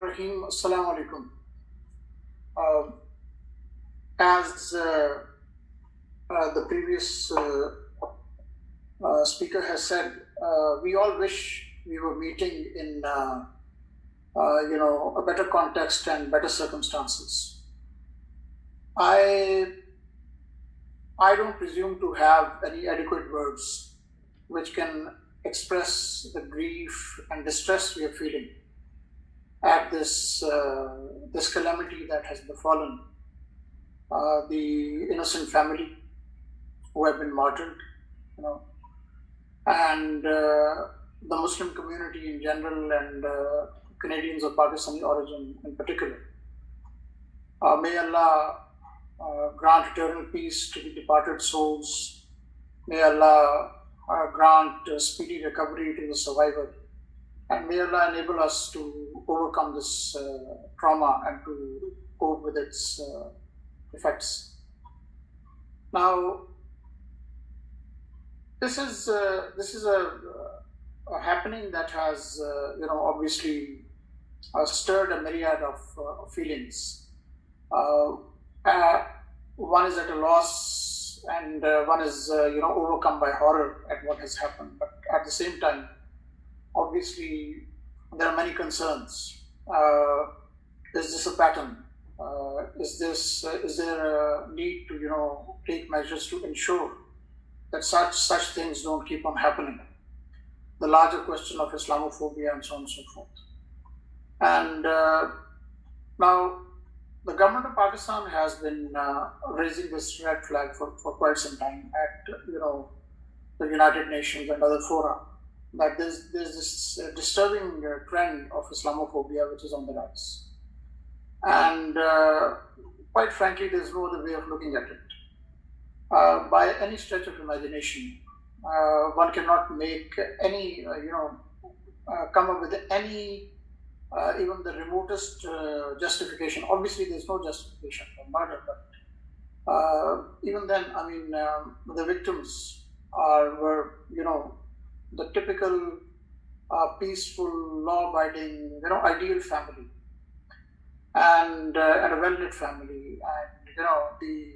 Rahim, Assalamu alaikum. As the previous speaker has said, we all wish we were meeting in a better context and better circumstances. I don't presume to have any adequate words which can express the grief and distress we are feeling at this calamity that has befallen the innocent family who have been martyred, and the Muslim community in general, and Canadians of Pakistani origin in particular. May Allah grant eternal peace to the departed souls. May Allah grant speedy recovery to the survivor. And may Allah enable us to overcome this trauma and to cope with its effects. Now, this is a happening that has, obviously stirred a myriad of feelings. One is at a loss, and one is, overcome by horror at what has happened. But at the same time, obviously, there are many concerns. Is this a pattern? Is there a need to take measures to ensure that such things don't keep on happening? The larger question of Islamophobia and so on and so forth. And now, the government of Pakistan has been raising this red flag for quite some time at the United Nations and other fora, that there's this disturbing trend of Islamophobia which is on the rise. And quite frankly, there's no other way of looking at it. By any stretch of imagination, one cannot make any, come up with any, even the remotest justification. Obviously, there's no justification for murder, but even then, the victims were, the typical peaceful, law-abiding, ideal family, and a well-knit family, and the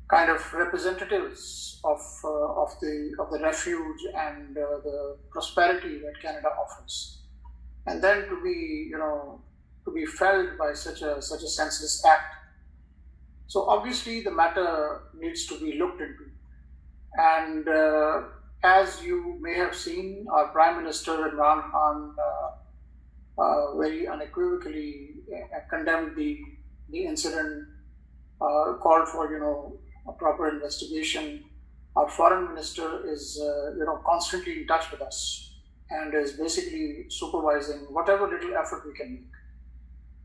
kind of representatives of the refuge and the prosperity that Canada offers, and then to be felled by such a senseless act. So obviously, the matter needs to be looked into, and as you may have seen, our Prime Minister Imran Khan very unequivocally condemned the incident, called for a proper investigation. Our Foreign Minister is constantly in touch with us and is basically supervising whatever little effort we can make,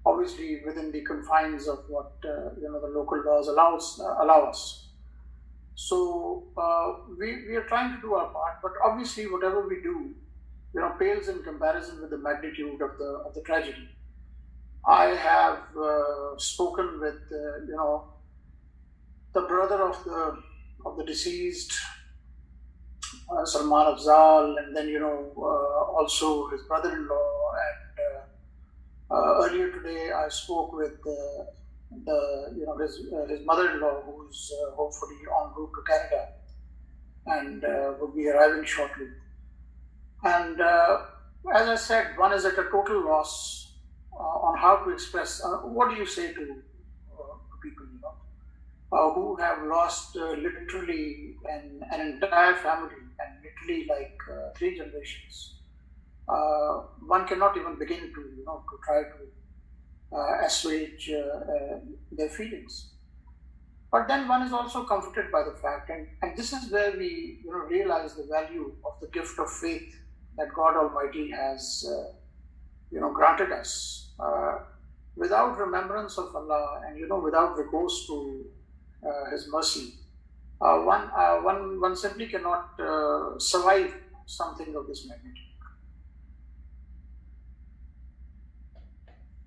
obviously within the confines of what the local laws allow us. So we are trying to do our part, but obviously whatever we do, pales in comparison with the magnitude of the tragedy. I have spoken with the brother of the deceased, Salman Afzal, and then also his brother-in-law, and earlier today I spoke with his mother-in-law, who's hopefully en route to Canada and will be arriving shortly. And as I said, one is at a total loss on how to express. What do you say to people who have lost literally an entire family, and literally like 3 generations? One cannot even begin to try to assuage their feelings. But then one is also comforted by the fact, and this is where we realize the value of the gift of faith that God Almighty has granted us. Without remembrance of Allah, and without recourse to His mercy, one simply cannot survive something of this magnitude.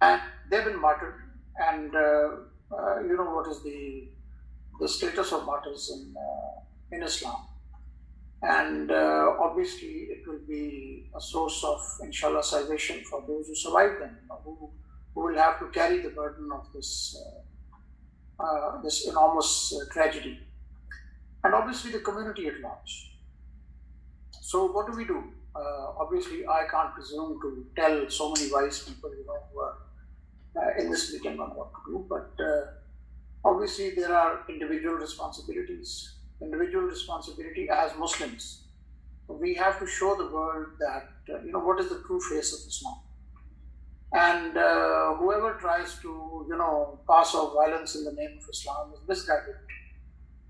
And they've been martyred, and what is the status of martyrs in Islam. And obviously, it will be a source of, inshallah, salvation for those who survive them, who will have to carry the burden of this enormous tragedy, and obviously the community at large. So what do we do? Obviously, I can't presume to tell so many wise people, who are in this meeting on what to do, but obviously there are individual responsibilities. Individual responsibility as Muslims. We have to show the world that, what is the true face of Islam. And whoever tries to, pass off violence in the name of Islam is misguided.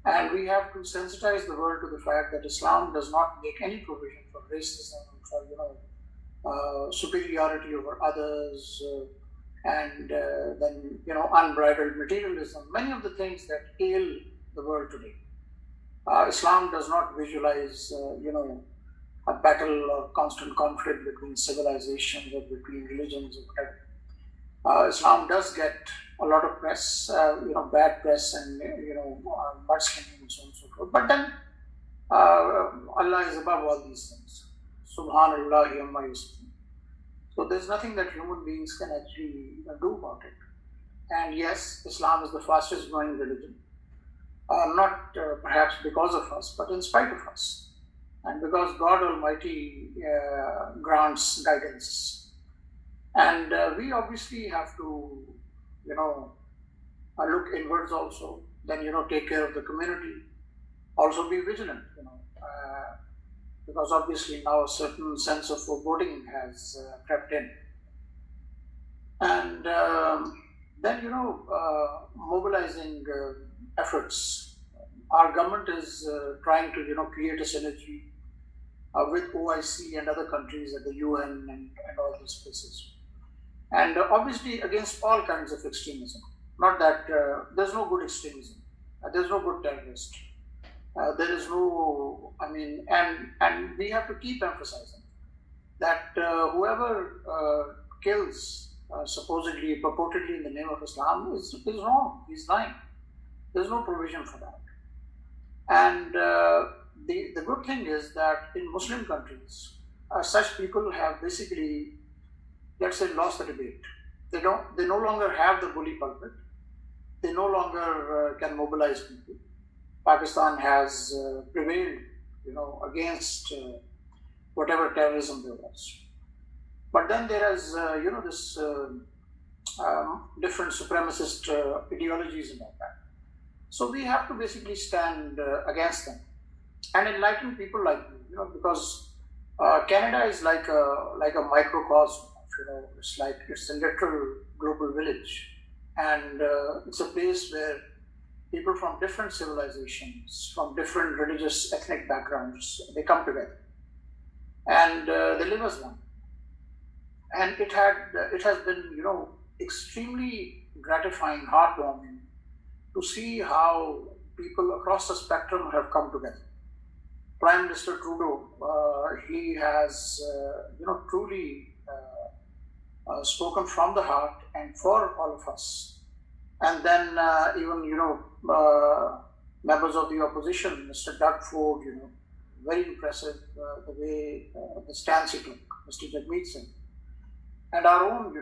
And we have to sensitize the world to the fact that Islam does not make any provision for racism, for superiority over others, and then unbridled materialism. Many of the things that ail the world today. Islam does not visualize, a battle or constant conflict between civilizations or between religions or whatever. Islam does get a lot of press, bad press and, mudslinging and so on and so forth. But then Allah is above all these things. Subhanallah amma yusifun. So there's nothing that human beings can actually do about it. And yes, Islam is the fastest growing religion. Not perhaps because of us, but in spite of us. And because God Almighty grants guidance. And we obviously have to, look inwards also, then, take care of the community, also be vigilant, because obviously now a certain sense of foreboding has crept in. And then, mobilizing efforts. Our government is trying to, create a synergy with OIC and other countries at the UN and all these places. And obviously against all kinds of extremism. Not that there's no good extremism, there's no good terrorist. There is no, and we have to keep emphasizing that whoever kills supposedly, purportedly in the name of Islam is wrong, he's lying. There's no provision for that. And the good thing is that in Muslim countries, such people have basically, let's say, lost the debate. They no longer have the bully pulpit. They no longer can mobilize people. Pakistan has prevailed, against whatever terrorism there was. But then there is, this different supremacist ideologies and all that. So we have to basically stand against them and enlighten people like you, because Canada is like a microcosm. It's a literal global village, and it's a place where people from different civilizations, from different religious, ethnic backgrounds, they come together, and they live as one. And it has been, extremely gratifying, heartwarming to see how people across the spectrum have come together. Prime Minister Trudeau, he has, truly spoken from the heart and for all of us. And then even, members of the opposition, Mr. Doug Ford, very impressive the way, the stance he took, Mr. Jagmeet Singh. And our own,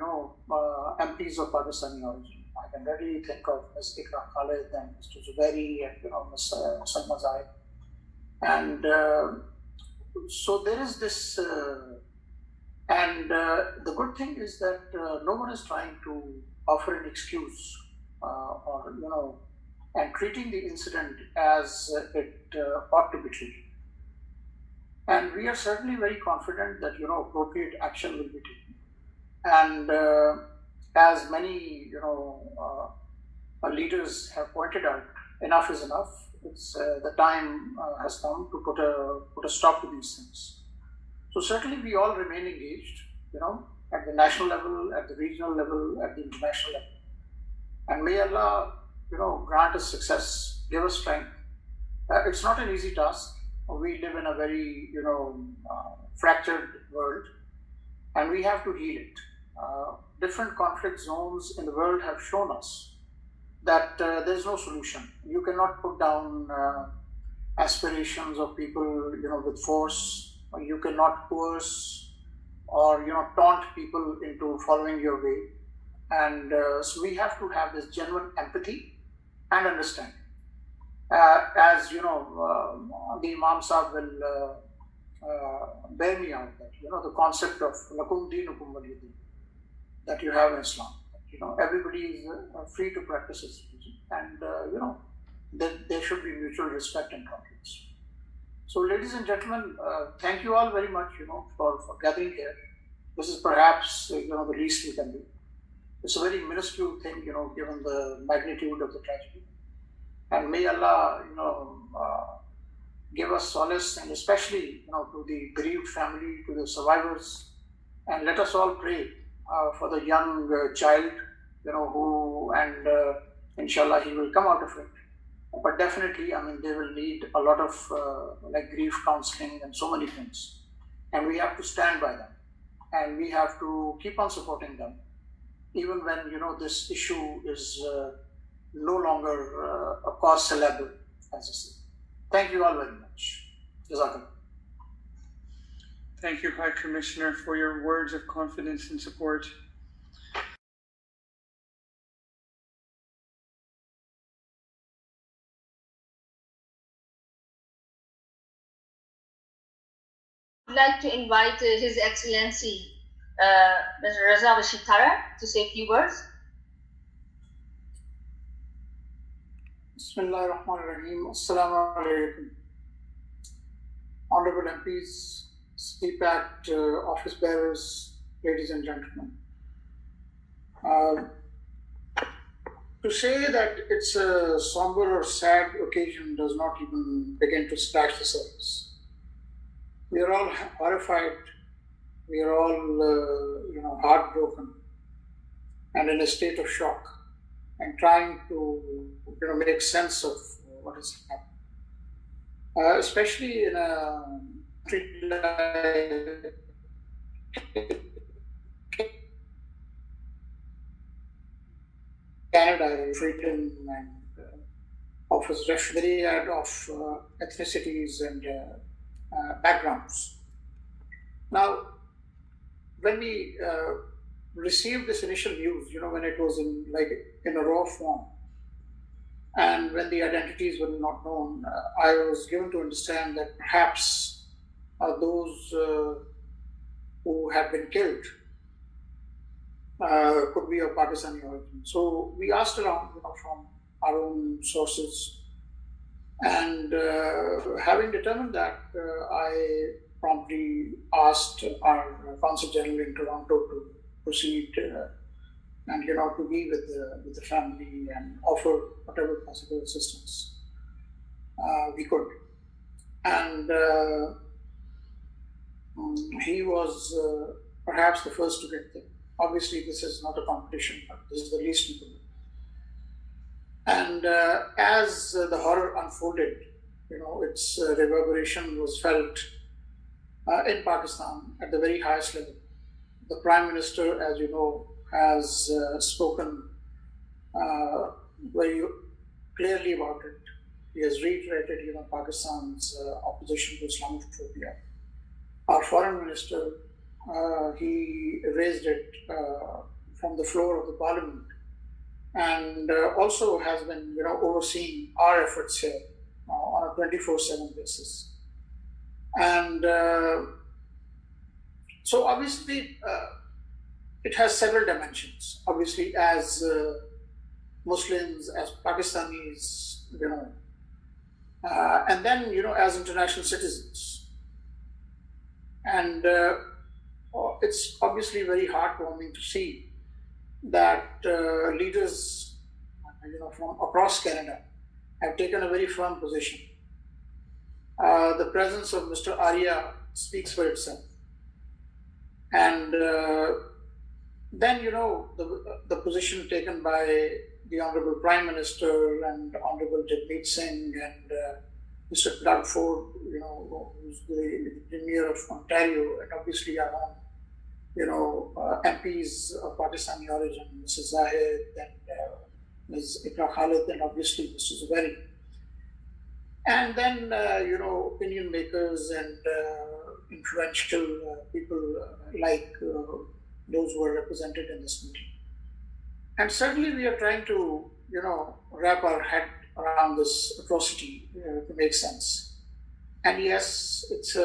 MPs of Pakistani origin. I can readily think of Ms. Ikra Khalid and Mr. Zubairi and, Ms. Salma Zaid. And so there is this, and the good thing is that no one is trying to offer an excuse and treating the incident as it ought to be treated. And we are certainly very confident that, appropriate action will be taken. And as many, leaders have pointed out, enough is enough. It's the time has come to put a stop to these things. So certainly we all remain engaged, at the national level, at the regional level, at the international level. And may Allah, grant us success, give us strength. It's not an easy task. We live in a very, fractured world, and we have to heal it. Different conflict zones in the world have shown us that there's no solution. You cannot put down aspirations of people, with force, or you cannot coerce or, taunt people into following your way. And so we have to have this genuine empathy and understanding. As you know, the Imam Sahib will bear me out that, the concept of lakum deenukum waliyadin that you have in Islam. Everybody is free to practice his religion, and there should be mutual respect and tolerance. So, ladies and gentlemen, thank you all very much, for gathering here. This is perhaps, the least we can do. It's a very minuscule thing, given the magnitude of the tragedy. And may Allah, give us solace, and especially, to the bereaved family, to the survivors, and let us all pray for the young child, and inshallah he will come out of it. But definitely, they will need a lot of grief counseling and so many things. And we have to stand by them. And we have to keep on supporting them, even when, this issue is no longer a cause célèbre, as I say. Thank you all very much. Jazakallah. Thank you, High Commissioner, for your words of confidence and support. I'd like to invite His Excellency Mr. Raza Bashir Tarar to say a few words. Bismillah ar-Rahman ar-Rahim. Assalamu alaikum. Honorable MPs, CPAT office bearers, ladies and gentlemen. To say that it's a somber or sad occasion does not even begin to scratch the surface. We are all horrified, we are all heartbroken and in a state of shock, and trying to make sense of what has happened. Especially in a country like Canada, freedom and offers myriad of ethnicities and backgrounds. Now, when we received this initial news, when it was in a raw form, and when the identities were not known, I was given to understand that perhaps those who have been killed could be of Pakistani origin. So we asked around, from our own sources, and having determined that, I promptly asked our Consul General in Toronto to proceed and to be with the family and offer whatever possible assistance we could. And he was perhaps the first to get there. Obviously, this is not a competition, but this is the least we could do. And as the horror unfolded, its reverberation was felt in Pakistan at the very highest level. The Prime Minister, as you know, has spoken very clearly about it. He has reiterated, Pakistan's opposition to Islamophobia. Our Foreign Minister, he raised it from the floor of the Parliament, and also has been, overseeing our efforts here on a 24/7 basis. And so obviously, it has several dimensions. Obviously, as Muslims, as Pakistanis, and then, as international citizens. And it's obviously very heartwarming to see that leaders, from across Canada have taken a very firm position. The presence of Mr. Arya speaks for itself. And then, the position taken by the Honorable Prime Minister and Honorable Jagmeet Singh and Mr. Doug Ford, who's the Premier of Ontario, and obviously our own, MPs of Pakistani origin, Mrs. Zahid and Ms. Ikra Khalid, and obviously Mr. Zubairi. And then, opinion makers and influential people like those who are represented in this meeting. And certainly we are trying to, wrap our head around this atrocity to make sense. And yes, it's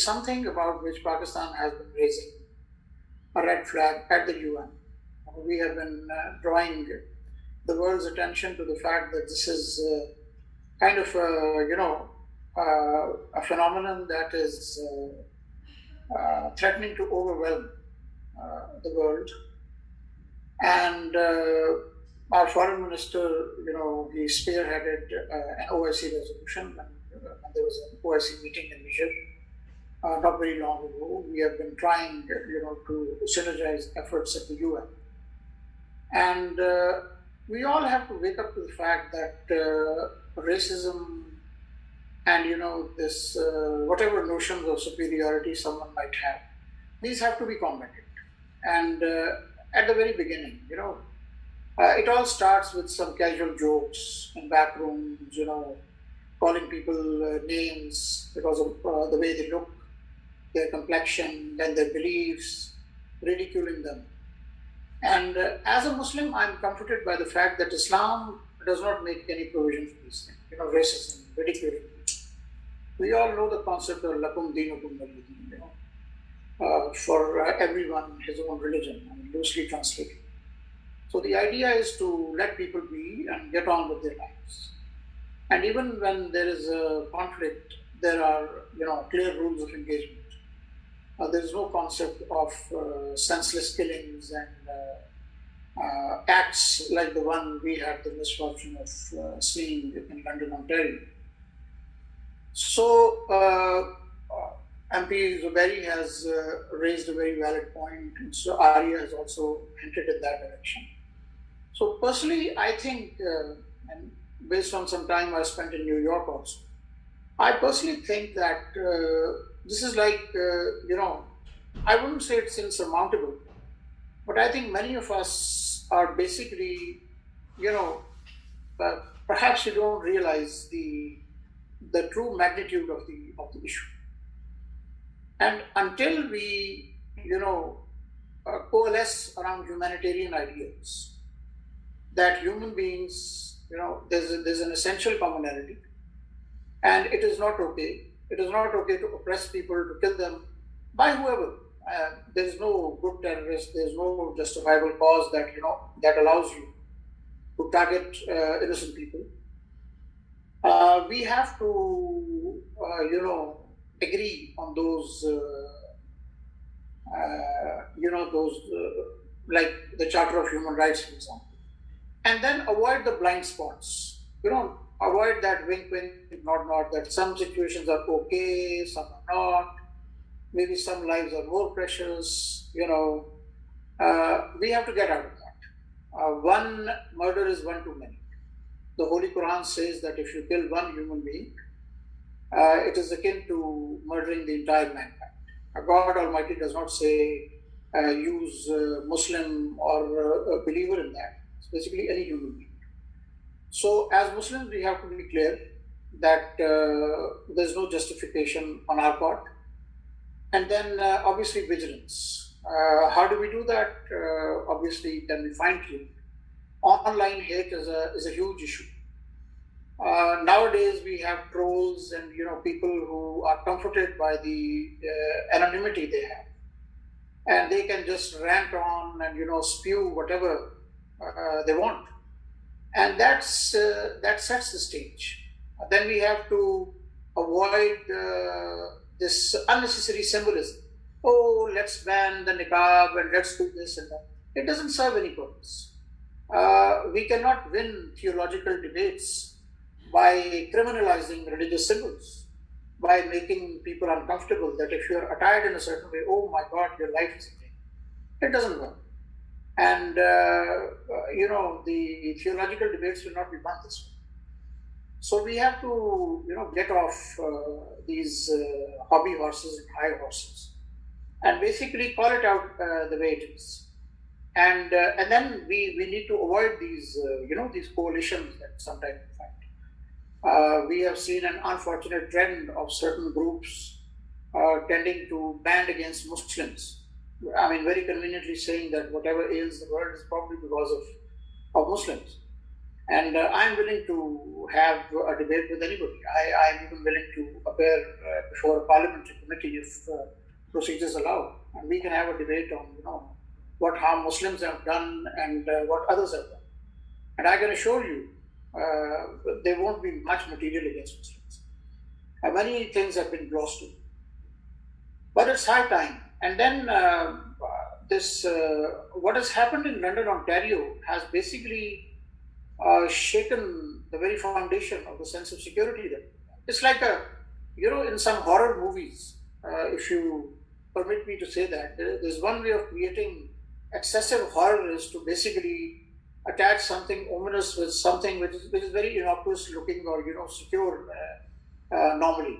something about which Pakistan has been raising a red flag at the UN. We have been drawing the world's attention to the fact that this is kind of a phenomenon that is threatening to overwhelm the world. And our foreign minister, he spearheaded an OIC resolution when there was an OIC meeting in Niger not very long ago. We have been trying, to synergize efforts at the UN. And we all have to wake up to the fact that racism and, this, whatever notions of superiority someone might have, these have to be combated. And at the very beginning, it all starts with some casual jokes in back rooms, calling people names because of the way they look, their complexion, and their beliefs, ridiculing them. And as a Muslim, I'm comforted by the fact that Islam does not make any provision for these things, racism, ridiculing. We all know the concept of lakum dinukum waliyadin, for everyone his own religion, loosely translated. So the idea is to let people be and get on with their lives. And even when there is a conflict, there are clear rules of engagement. There is no concept of senseless killings and acts like the one we had the misfortune of seeing in London, Ontario. So MP Zuberi has raised a very valid point, and so Arya has also hinted in that direction. So personally, I think, and based on some time I spent in New York also, I personally think that this is like, I wouldn't say it's insurmountable, but I think many of us are basically, perhaps you don't realize the true magnitude of the issue. And until we, coalesce around humanitarian ideals, that human beings, there's an essential commonality, and it is not okay. It is not okay to oppress people, to kill them by whoever. There is no good terrorist. There is no justifiable cause that that allows you to target innocent people. We have to, agree on those, like the Charter of Human Rights, for example, and then avoid the blind spots. Avoid that wink, nod, that some situations are okay, some are not. Maybe some lives are more precious. We have to get out of that. One murder is one too many. The Holy Quran says that if you kill one human being, it is akin to murdering the entire mankind. God Almighty does not say use Muslim or a believer in that. It's basically any human being. So as Muslims, we have to be clear that there's no justification on our part. And then obviously vigilance. How do we do that? Obviously, can be fine-tuned. Online hate is a huge issue. Nowadays, we have trolls and people who are comforted by the anonymity they have, and they can just rant on and spew whatever they want, and that sets the stage. Then we have to avoid this unnecessary symbolism. Oh, let's ban the niqab and let's do this and that. It doesn't serve any purpose. We cannot win theological debates by criminalizing religious symbols, by making people uncomfortable that if you're attired in a certain way, oh my God, your life is in danger. It doesn't work. And, the theological debates will not be won this way. So we have to, get off these hobby horses and high horses and basically call it out the way it is. And then we need to avoid these, these coalitions that sometimes we find. We have seen an unfortunate trend of certain groups tending to band against Muslims. very conveniently saying that whatever ails the world is probably because of Muslims. And I'm willing to have a debate with anybody. I'm even willing to appear before a parliamentary committee if procedures allow, and we can have a debate on what harm Muslims have done and what others have done. And I can assure you, there won't be much material against Muslims. Many things have been glossed to, but it's high time. And then what has happened in London, Ontario, has basically shaken the very foundation of the sense of security there. It's like in some horror movies, if you permit me to say that, there's one way of creating excessive horror is to basically attach something ominous with something which is very innocuous looking or secure normally,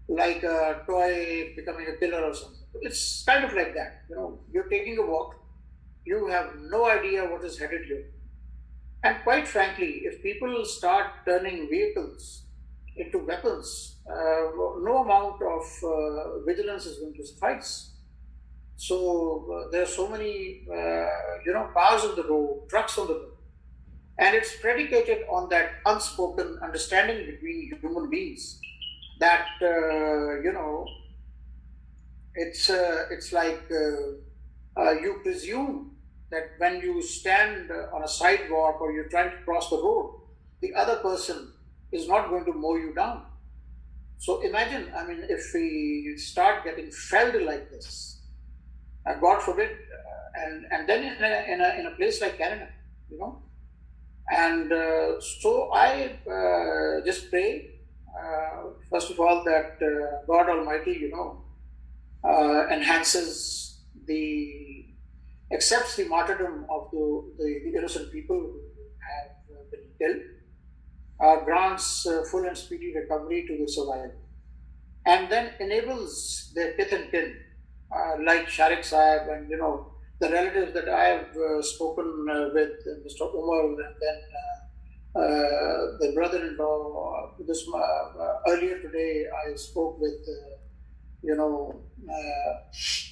like a toy becoming a killer or something. It's kind of like that. You're taking a walk, you have no idea what is headed here. And quite frankly, if people start turning vehicles into weapons, no amount of vigilance is going to suffice. So there are so many, cars on the road, trucks on the road, and it's predicated on that unspoken understanding between human beings that it's like you presume that when you stand on a sidewalk or you're trying to cross the road, the other person is not going to mow you down. So imagine, if we start getting felled like this, God forbid, and then in a place like Canada, and so I just pray, first of all, that God Almighty, accepts the martyrdom of the innocent people who have been killed, grants full and speedy recovery to the survivors, and then enables their kith and kin, like Sharik Sahib and the relatives that I have spoken with, Mr. Umar, and then the brother-in-law. Earlier today, I spoke with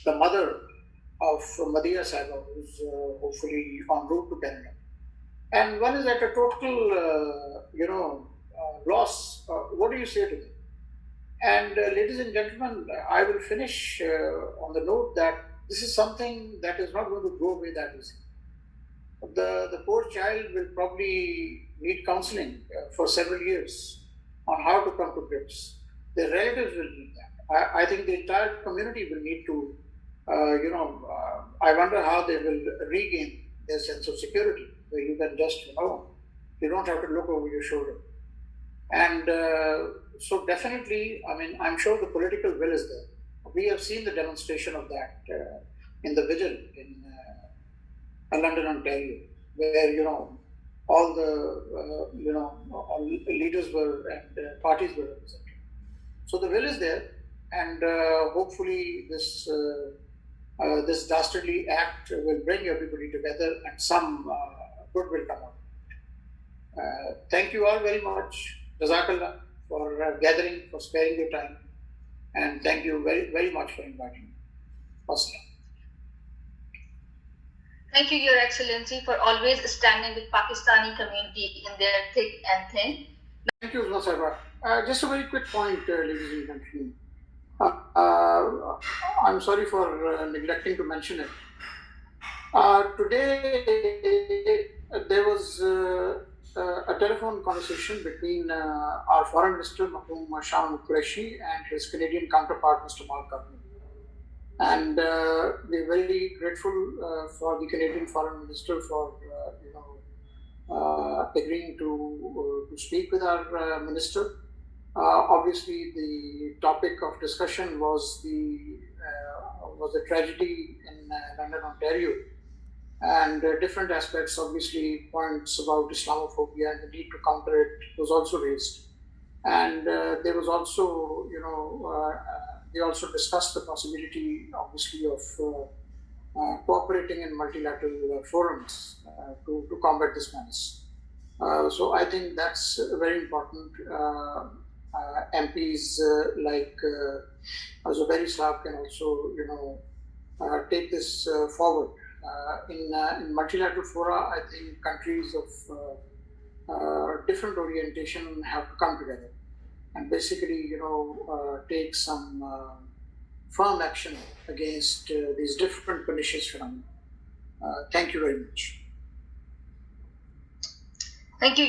the mother of Madhya Sahiba, who's hopefully en route to Canada. And one is at a total, loss. What do you say to them? And ladies and gentlemen, I will finish on the note that this is something that is not going to go away that easy. The poor child will probably need counseling for several years on how to come to grips. Their relatives will need that. I think the entire community will need to, I wonder how they will regain their sense of security, where you can just, you don't have to look over your shoulder. And so definitely, I'm sure the political will is there. We have seen the demonstration of that in the vigil in London, Ontario, where all the all leaders were and parties were represented. So the will is there, and hopefully this this dastardly act will bring everybody together, and some good will come out. Thank you all very much, Jazakallah, for gathering, for sparing your time, and thank you very, very much for inviting me. Wassalam. Thank you, Your Excellency, for always standing with Pakistani community in their thick and thin. Thank you, Nasaba. Just a very quick point, ladies and gentlemen. I'm sorry for neglecting to mention it. Today, there was a telephone conversation between our Foreign Minister, Mahmood, Shah, Qureshi, and his Canadian counterpart, Mr. Mark Carney. And we're very grateful for the Canadian Foreign Minister for agreeing to speak with our minister. Obviously, the topic of discussion was the tragedy in London, Ontario, and different aspects. Obviously, points about Islamophobia and the need to counter it was also raised, and there was also, they also discussed the possibility, obviously, of cooperating in multilateral forums to combat this menace. So I think that's very important. MPs like Zuberi Saab can also, take this forward. In multilateral fora, I think countries of different orientation have to come together and basically, take some firm action against these different pernicious phenomena. Thank you very much. Thank you.